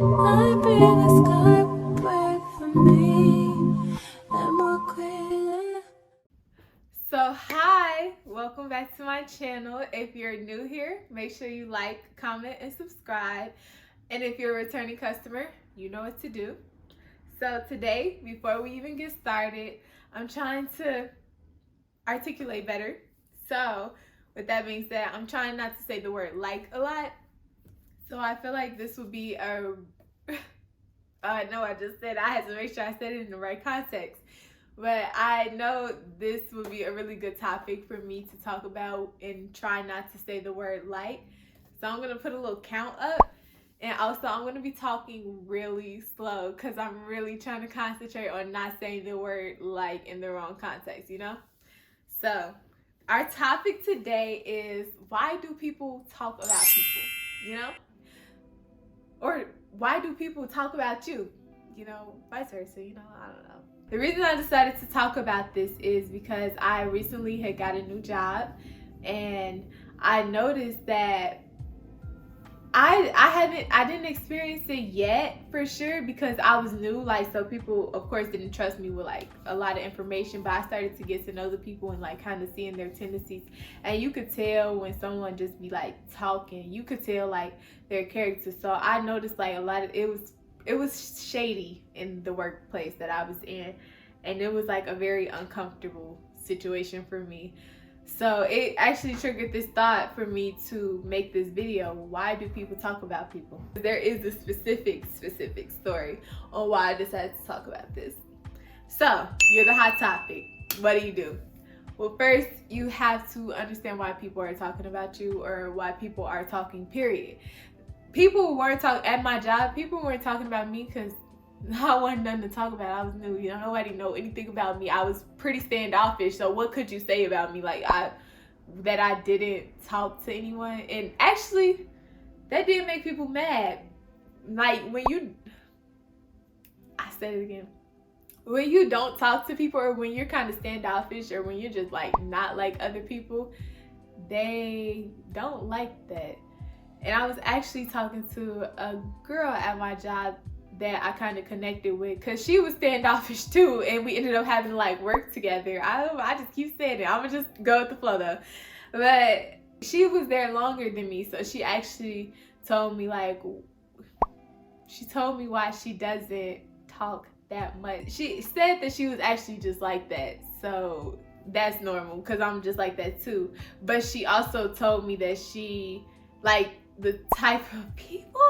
I'd be the sky wait for me and So hi, welcome back to my channel. If you're new here, make sure you like, comment, and subscribe. And if you're a returning customer, you know what to do. So today, before we even get started, I'm trying to articulate better. So with that being said, I'm trying not to say the word like a lot. So I feel like this would be a no, I just said I had to make sure I said it in the right context. But I know this would be a really good topic for me to talk about and try not to say the word like. So I'm going to put a little count up. And also I'm going to be talking really slow because I'm really trying to concentrate on not saying the word like in the wrong context, you know? So our topic today is, why do people talk about people, you know? Or why do people talk about you? You know, vice versa, you know, I don't know. The reason I decided to talk about this is because I recently had got a new job, and I noticed that I didn't experience it yet for sure because I was new, like, so people of course didn't trust me with like a lot of information, but I started to get to know the people and like kind of seeing their tendencies, and you could tell when someone just be like talking, you could tell like their character. So I noticed like a lot of it was shady in the workplace that I was in, and it was like a very uncomfortable situation for me. So it actually triggered this thought for me to make this video. Why do people talk about people? There is a specific story on why I decided to talk about this. So you're the hot topic. What do? Well, first you have to understand why people are talking about you, or why people are talking, period. People weren't talking at my job. People weren't talking about me because I wasn't nothing to talk about. I was new, you know, nobody know anything about me. I was pretty standoffish, so what could you say about me? Like, that I didn't talk to anyone. And actually, that did make people mad. Like, I said it again. When you don't talk to people, or when you're kind of standoffish, or when you're just like not like other people, they don't like that. And I was actually talking to a girl at my job that I kind of connected with, because she was standoffish too, and we ended up having to like work together. I just keep saying it. I'm gonna just go with the flow though. But she was there longer than me, so she actually told me why she doesn't talk that much. She said that she was actually just like that, so that's normal because I'm just like that too. But she also told me that she like the type of people.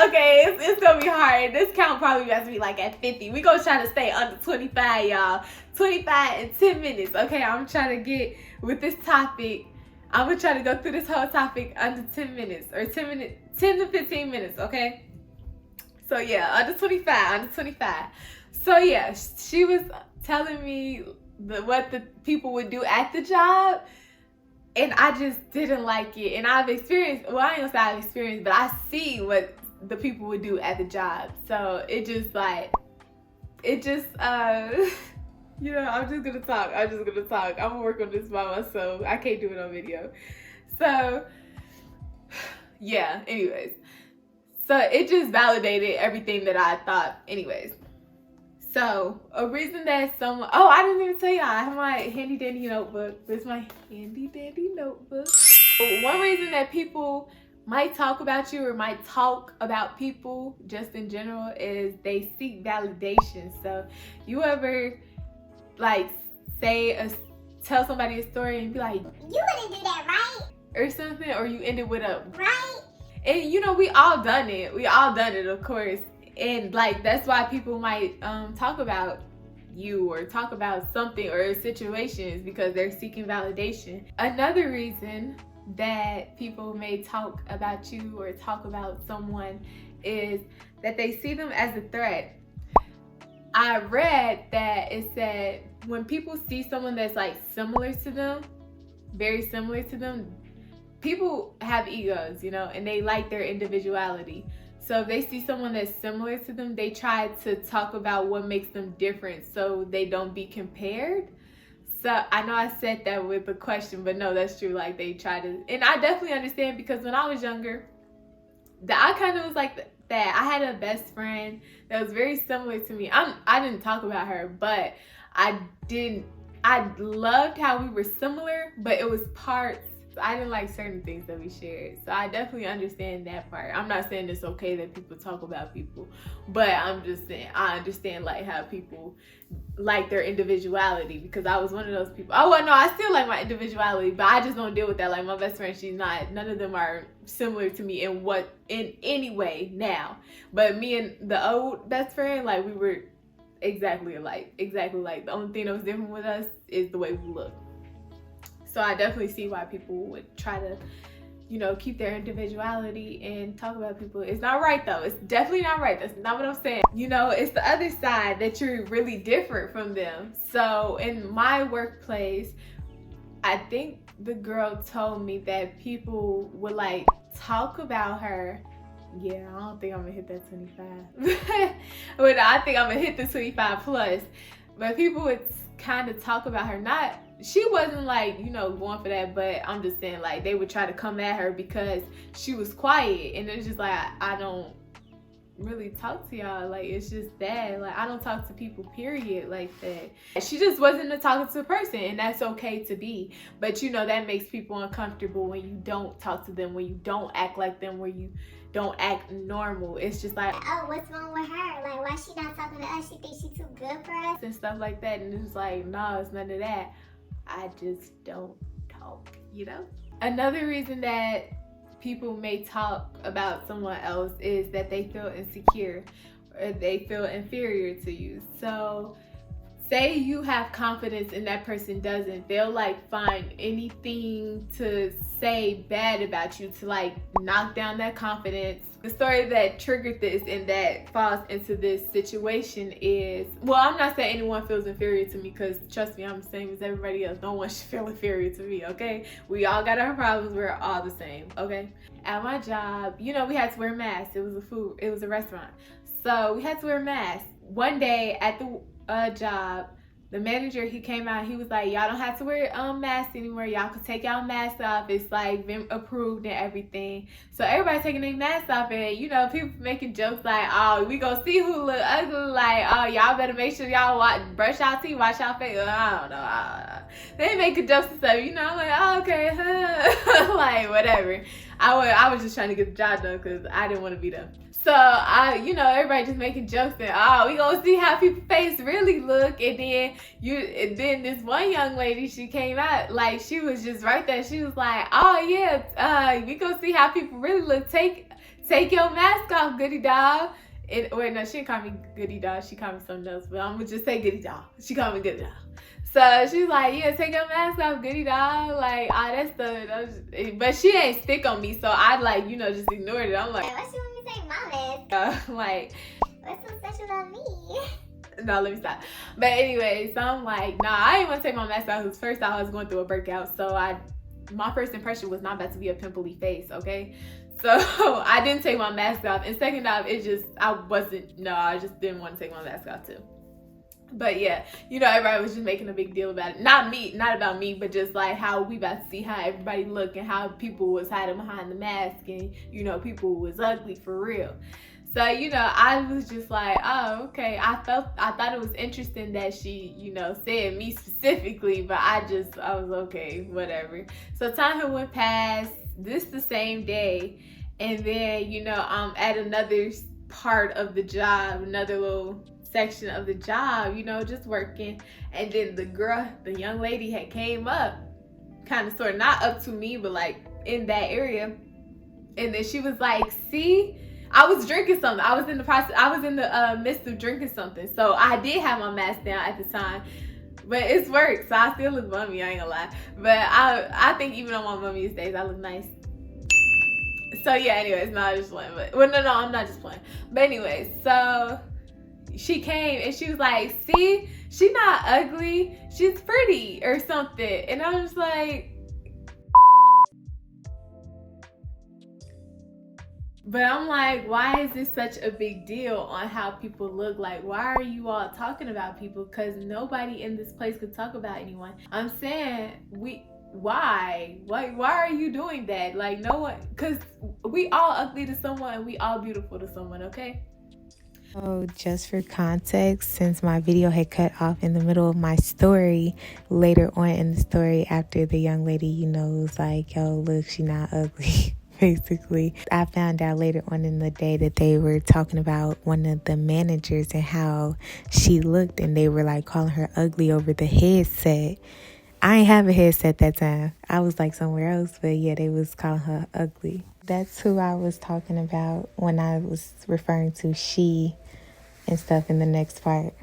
Okay, it's gonna be hard. This count probably has to be like at 50. We gonna try to stay under 25, y'all. 25 in 10 minutes. Okay, I'm trying to get with this topic. I'm gonna try to go through this whole topic under 10 minutes, or 10 to 15 minutes, okay? So yeah, under 25. So yeah, she was telling me what the people would do at the job, and I just didn't like it. And I've experienced, well, I ain't gonna say I've experienced, but I see what the people would do at the job. So it just you know, I'm just gonna talk. I'm gonna work on this by myself. I can't do it on video. So yeah, anyways. So it just validated everything that I thought anyways. So a reason that someone, oh, I didn't even tell y'all, I have my handy dandy notebook. This is my handy dandy notebook. One reason that people might talk about you, or might talk about people just in general, is they seek validation. So you ever like tell somebody a story and be like, you wouldn't do that, right? Or something, or you end it with a right? And you know, we all done it, of course. And like, that's why people might talk about you, or talk about something or situations, because they're seeking validation. Another reason that people may talk about you or talk about someone is that they see them as a threat. I read that it said when people see someone that's like similar to them, very similar to them, people have egos, you know, and they like their individuality. So if they see someone that's similar to them, they try to talk about what makes them different so they don't be compared. So I know I said that with a question, but no, that's true. Like, they try to, and I definitely understand, because when I was younger, I kind of was like that. I had a best friend that was very similar to me. I didn't talk about her, but I loved how we were similar, but it was parts. I didn't like certain things that we shared. So I definitely understand that part. I'm not saying it's okay that people talk about people, but I'm just saying I understand like how people like their individuality, because I was one of those people. Oh well, no, I still like my individuality, but I just don't deal with that. Like my best friend, she's not. None of them are similar to me in any way now. But me and the old best friend, like we were exactly alike. Exactly like the only thing that was different with us is the way we look. So I definitely see why people would try to, you know, keep their individuality and talk about people. It's not right though. It's definitely not right. That's not what I'm saying. You know, it's the other side that you're really different from them. So in my workplace, I think the girl told me that people would like talk about her. Yeah, I don't think I'm gonna hit that 25. But I think I'm gonna hit the 25 plus. But people would kind of talk about her. Not, she wasn't like, you know, going for that, but I'm just saying like they would try to come at her because she was quiet. And it's just like, I don't really talk to y'all. Like, it's just that. Like, I don't talk to people, period, like that. She just wasn't a talkative person, and that's okay to be. But, you know, that makes people uncomfortable when you don't talk to them, when you don't act like them, when you don't act normal. It's just like, oh, what's wrong with her? Like, why she not talking to us? She thinks she too good for us? And stuff like that. And it's like, no, it's none of that. I just don't talk, you know? Another reason that people may talk about someone else is that they feel insecure or they feel inferior to you. So say you have confidence and that person doesn't, they'll like find anything to say bad about you to like knock down that confidence. The story that triggered this and that falls into this situation is, well, I'm not saying anyone feels inferior to me, because trust me, I'm the same as everybody else. No one should feel inferior to me, okay? We all got our problems. We're all the same, okay? At my job, you know, we had to wear masks. It was a restaurant. So we had to wear masks. One day at the job, the manager, he came out, he was like, y'all don't have to wear masks anymore. Y'all can take y'all masks off. It's like been approved and everything. So everybody taking their masks off, and you know, people making jokes like, oh, we gonna see who look ugly. Like, oh, y'all better make sure y'all brush y'all teeth, wash y'all face. I don't know. They making jokes and stuff, you know. I'm like, oh, okay, like whatever. I was just trying to get the job done because I didn't want to be them. So you know, everybody just making jokes and oh, we gonna see how people's face really look. And then this one young lady, she came out like she was just right there. She was like, oh yeah, we gonna see how people really look. Take your mask off, goody dog. And wait, no, she didn't call me goody dog. She called me something else, but I'm gonna just say goody dog. She called me goody dog. So she's like, yeah, take your mask off, goody dog. Like, that stuff. But she ain't stick on me, so I like, you know, just ignored it. I'm like, why she want me to take my mask? Like, what's so special about me? No, let me stop. But anyway, so I'm like, nah, I didn't want to take my mask off because first I was going through a breakout. So my first impression was not about to be a pimply face, okay? So I didn't take my mask off. And second off, I just didn't want to take my mask off too. But yeah, you know, everybody was just making a big deal about it. Not about me, but just like how we about to see how everybody look and how people was hiding behind the mask and, you know, people was ugly for real. So, you know, I was just like, oh, okay. I thought it was interesting that she, you know, said me specifically, but I was okay, whatever. So time had went past, this the same day. And then, you know, I'm at another part of the job, another little section of the job, you know, just working. And then the young lady had came up, kind of sort of not up to me, but like in that area. And then she was like, see, I was drinking something. I was in the midst of drinking something. So I did have my mask down at the time, but it's work. So I still look bummy, I ain't gonna lie. But I think even on my mummiest days, I look nice. So yeah, anyways, no, I'm just playing. But, well, no, I'm not just playing. But anyways, so she came and she was like, see, she's not ugly, she's pretty or something. And I was like, but I'm like, why is this such a big deal on how people look? Like, why are you all talking about people? Because nobody in this place could talk about anyone. I'm saying why are you doing that? Like, no one, because we all ugly to someone and we all beautiful to someone, okay? So just for context, since my video had cut off in the middle of my story, later on in the story, after the young lady, was like, yo, look, she not ugly. Basically, I found out later on in the day that they were talking about one of the managers and how she looked, and they were like calling her ugly over the headset. I ain't have a headset that time. I was like somewhere else, but yeah, they was calling her ugly. That's who I was talking about when I was referring to she and stuff in the next part.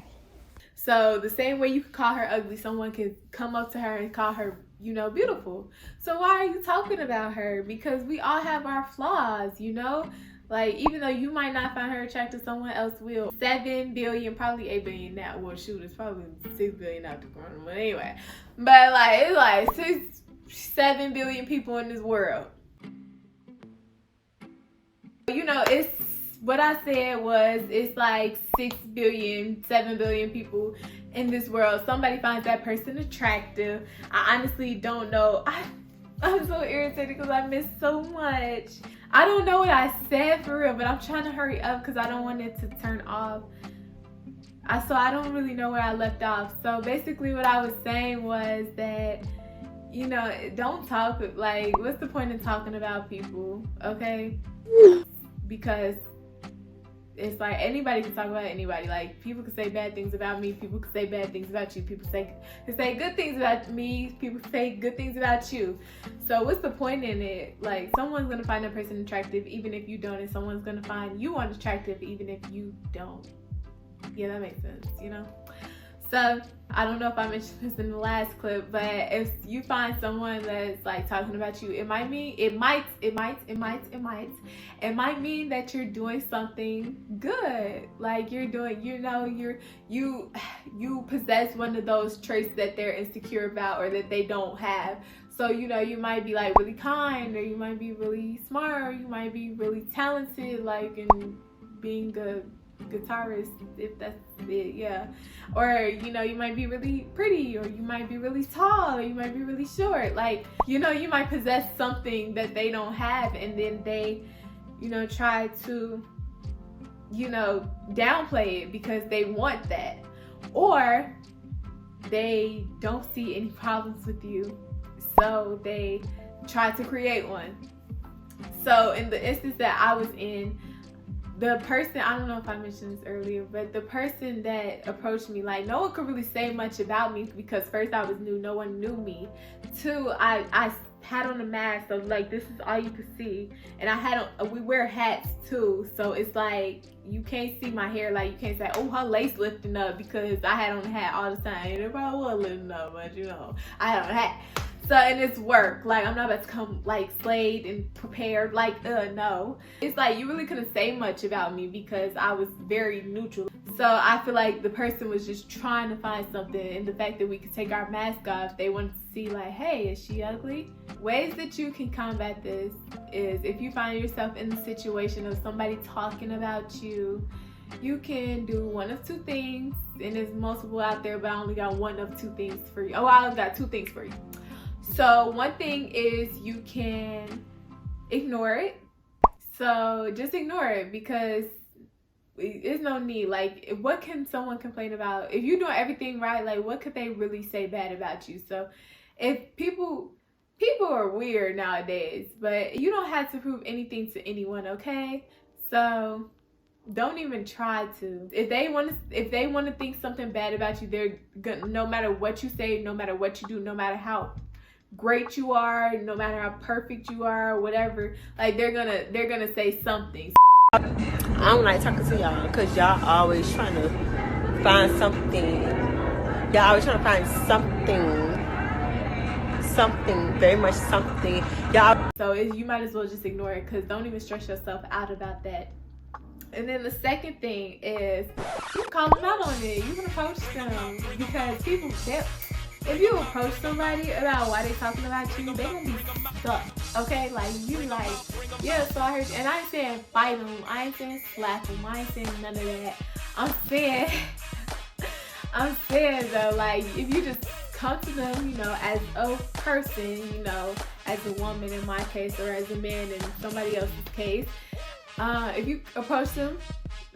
So the same way you could call her ugly, someone could come up to her and call her, beautiful. So why are you talking about her? Because we all have our flaws, Like, even though you might not find her attractive, someone else will. 7 billion, probably 8 billion now. Well, shoot, it's probably 6 billion after corona. But anyway. But, like, it's like 7 billion people in this world. It's what I said was it's like 6 billion, 7 billion people in this world. Somebody finds that person attractive. I honestly don't know. I'm so irritated because I missed so much. I don't know what I said for real, but I'm trying to hurry up because I don't want it to turn off. So I don't really know where I left off. So basically what I was saying was that, don't talk, like, what's the point in talking about people, okay? Because it's like anybody can talk about anybody. Like, people can say bad things about me, people can say bad things about you, people can say good things about me, people can say good things about you. So what's the point in it? Like, someone's gonna find that person attractive even if you don't, and someone's gonna find you unattractive even if you don't. Yeah, that makes sense, So I don't know if I mentioned this in the last clip, but if you find someone that's like talking about you, it might mean that you're doing something good. Like, you're doing, you possess one of those traits that they're insecure about or that they don't have. So, you might be like really kind, or you might be really smart, or you might be really talented, like in being a guitarist, if that's it, yeah. Or, you might be really pretty, or you might be really tall, or you might be really short. Like, you might possess something that they don't have, and then they, try to, downplay it because they want that. Or they don't see any problems with you, so they try to create one. So in the instance that I was in, the person, I don't know if I mentioned this earlier, but the person that approached me, like, no one could really say much about me because first, I was new, no one knew me. 2, I had on a mask, so like this is all you could see, and I had on, we wear hats too, so it's like you can't see my hair. Like, you can't say, oh, her lace lifting up, because I had on a hat all the time, and it probably was lifting up, but I had on a hat. So, and it's work. Like, I'm not about to come like slayed and prepared. Like, no. It's like you really couldn't say much about me because I was very neutral. So I feel like the person was just trying to find something, and the fact that we could take our mask off, they wanted to see like, hey, is she ugly? Ways that you can combat this is if you find yourself in the situation of somebody talking about you, you can do one of 2 things, and there's multiple out there, but I only got one of 2 things for you. Oh, I only got 2 things for you. So one thing is you can ignore it. So just ignore it, because there's no need. Like, what can someone complain about? If you're doing everything right, like, what could they really say bad about you? So if people are weird nowadays, but you don't have to prove anything to anyone, okay? So don't even try to. If they want to think something bad about you, they're gonna, no matter what you say, no matter what you do, no matter how great you are, no matter how perfect you are, whatever, like they're gonna say something. I don't like talking to y'all because y'all always trying to find something. Y'all always trying to find something, very much something. Y'all. So you might as well just ignore it, because don't even stress yourself out about that. And then the second thing is you call them out on it. You can approach them, because people, if you approach somebody about why they talking about you, they gonna be stuck, okay? Like, you like, yeah, so I heard you. And I ain't saying fight them, I ain't saying slap them, I ain't saying none of that. I'm saying though, like, if you just come to them, you know, as a person, you know, as a woman in my case, or as a man in somebody else's case. If you approach them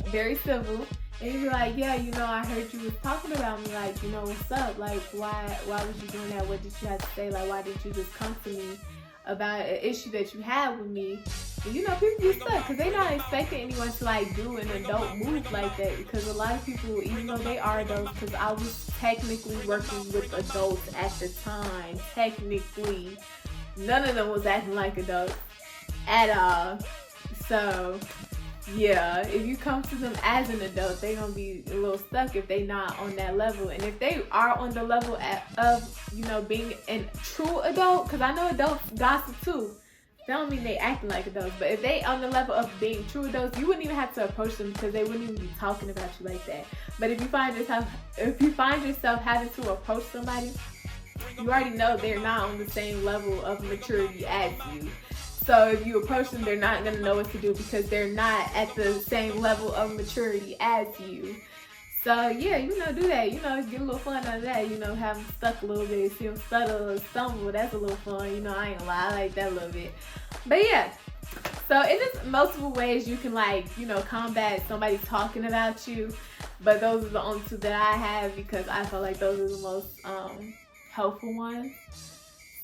very civil, and you be like, yeah, you know, I heard you was talking about me, like, you know, what's up? Like, why was you doing that? What did you have to say? Like, why didn't you just come to me about an issue that you had with me? And, you know, people get stuck because they're not expecting anyone to, like, do an adult move like that. Because a lot of people, even though they are adults, because I was technically working with adults at the time, technically, none of them was acting like adults at all. So, yeah, if you come to them as an adult, they're going to be a little stuck if they not on that level. And if they are on the level of, you know, being a true adult, because I know adults gossip too. That don't mean they acting like adults. But if they on the level of being true adults, you wouldn't even have to approach them because they wouldn't even be talking about you like that. But if you find yourself having to approach somebody, you already know they're not on the same level of maturity as you. So if you approach them, they're not going to know what to do because they're not at the same level of maturity as you. So yeah, you know, do that. You know, get a little fun out of that. You know, have them stuck a little bit, see them stutter or stumble. That's a little fun. You know, I ain't gonna lie, I like that a little bit. But yeah, so it's just multiple ways you can, like, you know, combat somebody talking about you. But those are the only two that I have because I feel like those are the most helpful ones.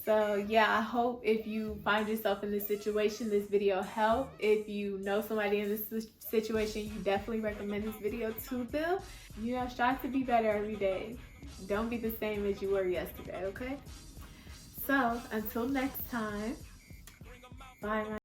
So yeah, I hope if you find yourself in this situation, this video helped. If you know somebody in this situation, you definitely recommend this video to them. You know, strive to be better every day. Don't be the same as you were yesterday, okay? So until next time, bye.